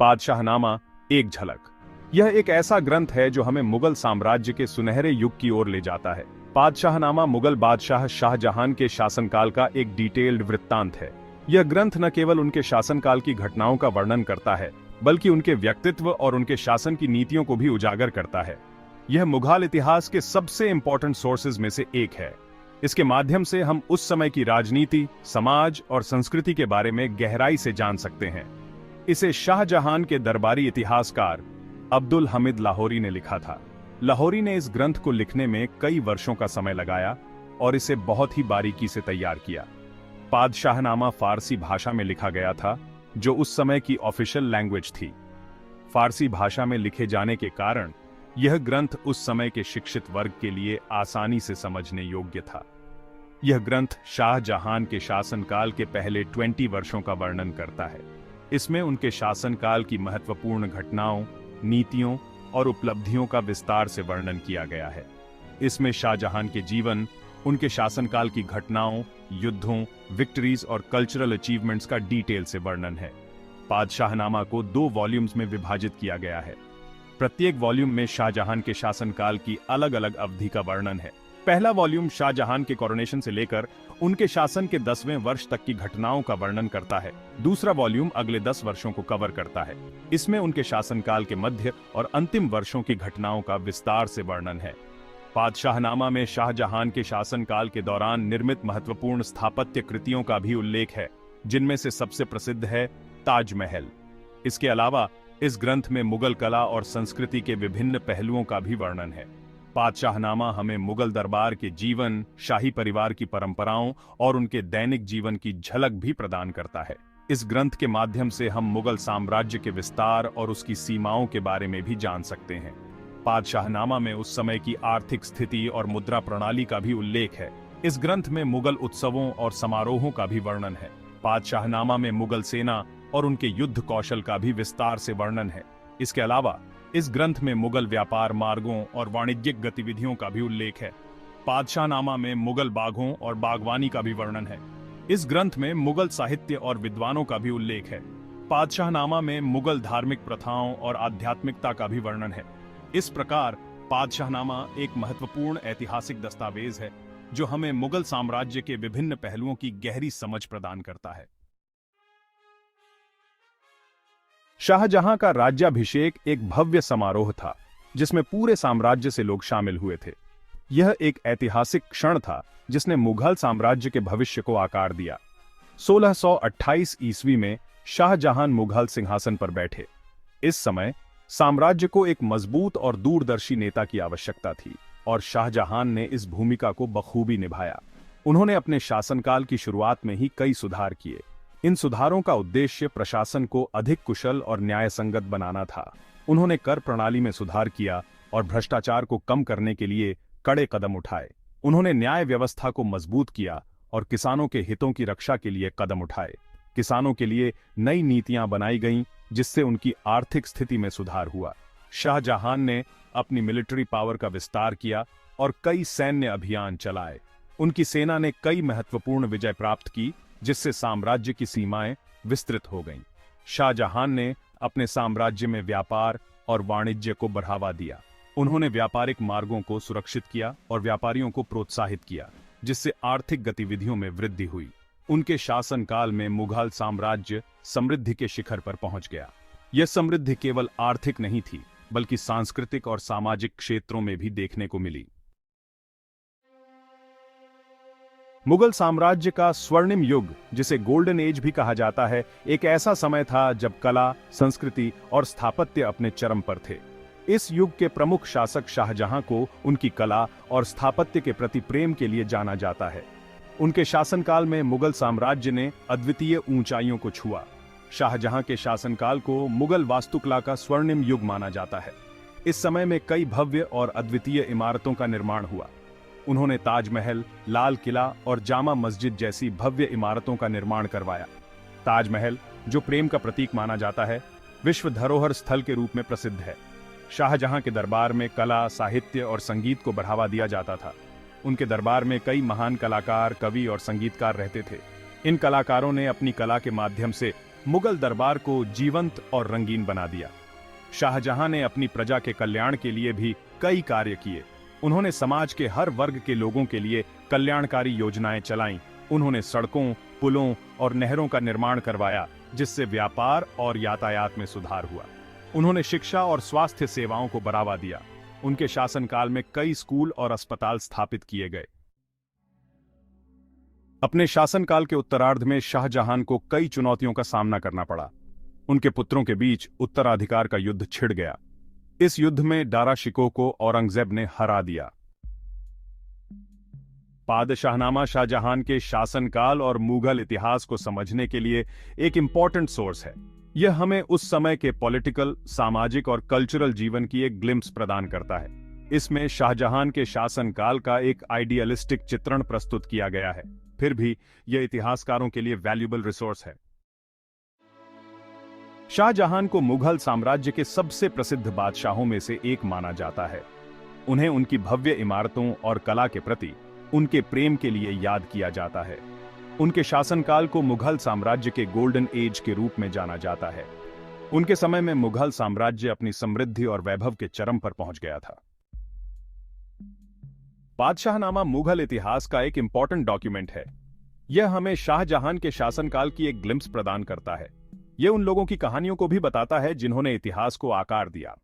पादशाहनामा एक झलक। यह एक ऐसा ग्रंथ है जो हमें मुगल साम्राज्य के सुनहरे युग की ओर ले जाता है। पादशाहनामा मुगल बादशाह शाहजहां के शासनकाल का एक डिटेल्ड वृत्तांत है। यह ग्रंथ न केवल उनके शासनकाल की घटनाओं का वर्णन करता है, बल्कि उनके व्यक्तित्व और उनके शासन की नीतियों को भी उजागर करता है। यह मुगल इतिहास के सबसे इंपॉर्टेंट सोर्सेज में से एक है। इसके माध्यम से हम उस समय की राजनीति, समाज और संस्कृति के बारे में गहराई से जान सकते हैं। इसे शाहजहां के दरबारी इतिहासकार अब्दुल हमीद लाहौरी ने लिखा था। लाहौरी ने इस ग्रंथ को लिखने में कई वर्षों का समय लगाया और इसे बहुत ही बारीकी से तैयार किया। पादशाहनामा फारसी भाषा में लिखा गया था, जो उस समय की ऑफिशियल लैंग्वेज थी। फारसी भाषा में लिखे जाने के कारण यह ग्रंथ उस समय के शिक्षित वर्ग के लिए आसानी से समझने योग्य था। यह ग्रंथ शाहजहां के शासनकाल के पहले 20 वर्षों का वर्णन करता है। इसमें उनके शासनकाल की महत्वपूर्ण घटनाओं, नीतियों और उपलब्धियों का विस्तार से वर्णन किया गया है। इसमें शाहजहां के जीवन, उनके शासनकाल की घटनाओं, युद्धों, विक्ट्रीज और कल्चरल अचीवमेंट्स का डिटेल से वर्णन है। पादशाहनामा को 2 वॉल्यूम्स में विभाजित किया गया है। प्रत्येक वॉल्यूम में शाहजहां के शासनकाल की अलग अलग अवधि का वर्णन है। पहला वॉल्यूम शाहजहां के कोरोनेशन से लेकर उनके शासन के 10वें वर्ष तक की घटनाओं का वर्णन करता है। दूसरा वॉल्यूम अगले 10 वर्षों को कवर करता है। इसमें उनके शासनकाल के मध्य और अंतिम वर्षों की घटनाओं का विस्तार से वर्णन है। पादशाहनामा में शाहजहां के शासनकाल के दौरान निर्मित महत्वपूर्ण स्थापत्य कृतियों का भी उल्लेख है, जिनमें से सबसे प्रसिद्ध है ताजमहल। इसके अलावा इस ग्रंथ में मुगल कला और संस्कृति के विभिन्न पहलुओं का भी वर्णन है। पादशाहनामा हमें मुगल दरबार के जीवन, शाही परिवार की परंपराओं और उनके दैनिक जीवन की झलक भी प्रदान करता है। इस ग्रंथ के माध्यम से हम मुगल साम्राज्य के विस्तार और उसकी सीमाओं के बारे में भी जान सकते हैं। पादशाहनामा में उस समय की आर्थिक स्थिति और मुद्रा प्रणाली का भी उल्लेख है। इस ग्रंथ में मुगल उत्सवों और समारोहों का भी वर्णन है। पादशाहनामा में मुगल सेना और उनके युद्ध कौशल का भी विस्तार से वर्णन है। इसके अलावा इस ग्रंथ में मुगल व्यापार मार्गों और वाणिज्यिक गतिविधियों का भी उल्लेख है। पादशाहनामा में मुगल बागों और बागवानी का भी वर्णन है। इस ग्रंथ में मुगल साहित्य और विद्वानों का भी उल्लेख है। पादशाहनामा में मुगल धार्मिक प्रथाओं और आध्यात्मिकता का भी वर्णन है। इस प्रकार पादशाहनामा एक महत्वपूर्ण ऐतिहासिक दस्तावेज है, जो हमें मुगल साम्राज्य के विभिन्न पहलुओं की गहरी समझ प्रदान करता है। शाहजहां का राज्याभिषेक एक भव्य समारोह था, जिसमें पूरे साम्राज्य से लोग शामिल हुए थे। यह एक ऐतिहासिक क्षण था जिसने मुगल साम्राज्य के भविष्य को आकार दिया। 1628 ईस्वी में शाहजहां मुगल सिंहासन पर बैठे। इस समय साम्राज्य को एक मजबूत और दूरदर्शी नेता की आवश्यकता थी, और शाहजहां ने इस भूमिका को बखूबी निभाया। उन्होंने अपने शासनकाल की शुरुआत में ही कई सुधार किए। इन सुधारों का उद्देश्य प्रशासन को अधिक कुशल और न्यायसंगत बनाना था। उन्होंने कर प्रणाली में सुधार किया और भ्रष्टाचार को कम करने के लिए कड़े कदम उठाए। उन्होंने न्याय व्यवस्था को मजबूत किया और किसानों के हितों की रक्षा के लिए कदम उठाए। किसानों के लिए नई नीतियां बनाई गईं, जिससे उनकी आर्थिक स्थिति में सुधार हुआ। शाहजहां ने अपनी मिलिट्री पावर का विस्तार किया और कई सैन्य अभियान चलाए। उनकी सेना ने कई महत्वपूर्ण विजय प्राप्त की, जिससे साम्राज्य की सीमाएं विस्तृत हो गईं। शाहजहां ने अपने साम्राज्य में व्यापार और वाणिज्य को बढ़ावा दिया। उन्होंने व्यापारिक मार्गों को सुरक्षित किया और व्यापारियों को प्रोत्साहित किया, जिससे आर्थिक गतिविधियों में वृद्धि हुई। उनके शासनकाल में मुगल साम्राज्य समृद्धि के शिखर पर पहुंच गया। यह समृद्धि केवल आर्थिक नहीं थी, बल्कि सांस्कृतिक और सामाजिक क्षेत्रों में भी देखने को मिली। मुगल साम्राज्य का स्वर्णिम युग, जिसे गोल्डन एज भी कहा जाता है, एक ऐसा समय था जब कला, संस्कृति और स्थापत्य अपने चरम पर थे। इस युग के प्रमुख शासक शाहजहां को उनकी कला और स्थापत्य के प्रति प्रेम के लिए जाना जाता है। उनके शासनकाल में मुगल साम्राज्य ने अद्वितीय ऊंचाइयों को छुआ। शाहजहां के शासनकाल को मुगल वास्तुकला का स्वर्णिम युग माना जाता है। इस समय में कई भव्य और अद्वितीय इमारतों का निर्माण हुआ। उन्होंने ताजमहल, लाल किला और जामा मस्जिद जैसी भव्य इमारतों का निर्माण करवाया। ताजमहल, जो प्रेम का प्रतीक माना जाता है, विश्व धरोहर स्थल के रूप में प्रसिद्ध है। शाहजहां के दरबार में कला, साहित्य और संगीत को बढ़ावा दिया जाता था। उनके दरबार में कई महान कलाकार, कवि और संगीतकार रहते थे। इन कलाकारों ने अपनी कला के माध्यम से मुगल दरबार को जीवंत और रंगीन बना दिया। शाहजहां ने अपनी प्रजा के कल्याण के लिए भी कई कार्य किए। उन्होंने समाज के हर वर्ग के लोगों के लिए कल्याणकारी योजनाएं चलाईं। उन्होंने सड़कों, पुलों और नहरों का निर्माण करवाया, जिससे व्यापार और यातायात में सुधार हुआ। उन्होंने शिक्षा और स्वास्थ्य सेवाओं को बढ़ावा दिया। उनके शासनकाल में कई स्कूल और अस्पताल स्थापित किए गए। अपने शासनकाल के उत्तरार्ध में शाहजहां को कई चुनौतियों का सामना करना पड़ा। उनके पुत्रों के बीच उत्तराधिकार का युद्ध छिड़ गया। इस युद्ध में दारा शिकोह को औरंगजेब ने हरा दिया। पादशाहनामा शाहजहां के शासनकाल और मुगल इतिहास को समझने के लिए एक इंपॉर्टेंट सोर्स है। यह हमें उस समय के पॉलिटिकल, सामाजिक और कल्चरल जीवन की एक ग्लिम्स प्रदान करता है। इसमें शाहजहां के शासनकाल का एक आइडियलिस्टिक चित्रण प्रस्तुत किया गया है, फिर भी यह इतिहासकारों के लिए वैल्यूएबल रिसोर्स है। शाहजहां को मुगल साम्राज्य के सबसे प्रसिद्ध बादशाहों में से एक माना जाता है। उन्हें उनकी भव्य इमारतों और कला के प्रति उनके प्रेम के लिए याद किया जाता है। उनके शासनकाल को मुगल साम्राज्य के गोल्डन एज के रूप में जाना जाता है। उनके समय में मुगल साम्राज्य अपनी समृद्धि और वैभव के चरम पर पहुंच गया था। पादशाहनामा मुगल इतिहास का एक इंपॉर्टेंट डॉक्यूमेंट है। यह हमें शाहजहां के शासनकाल की एक ग्लिम्स प्रदान करता है। यह उन लोगों की कहानियों को भी बताता है जिन्होंने इतिहास को आकार दिया।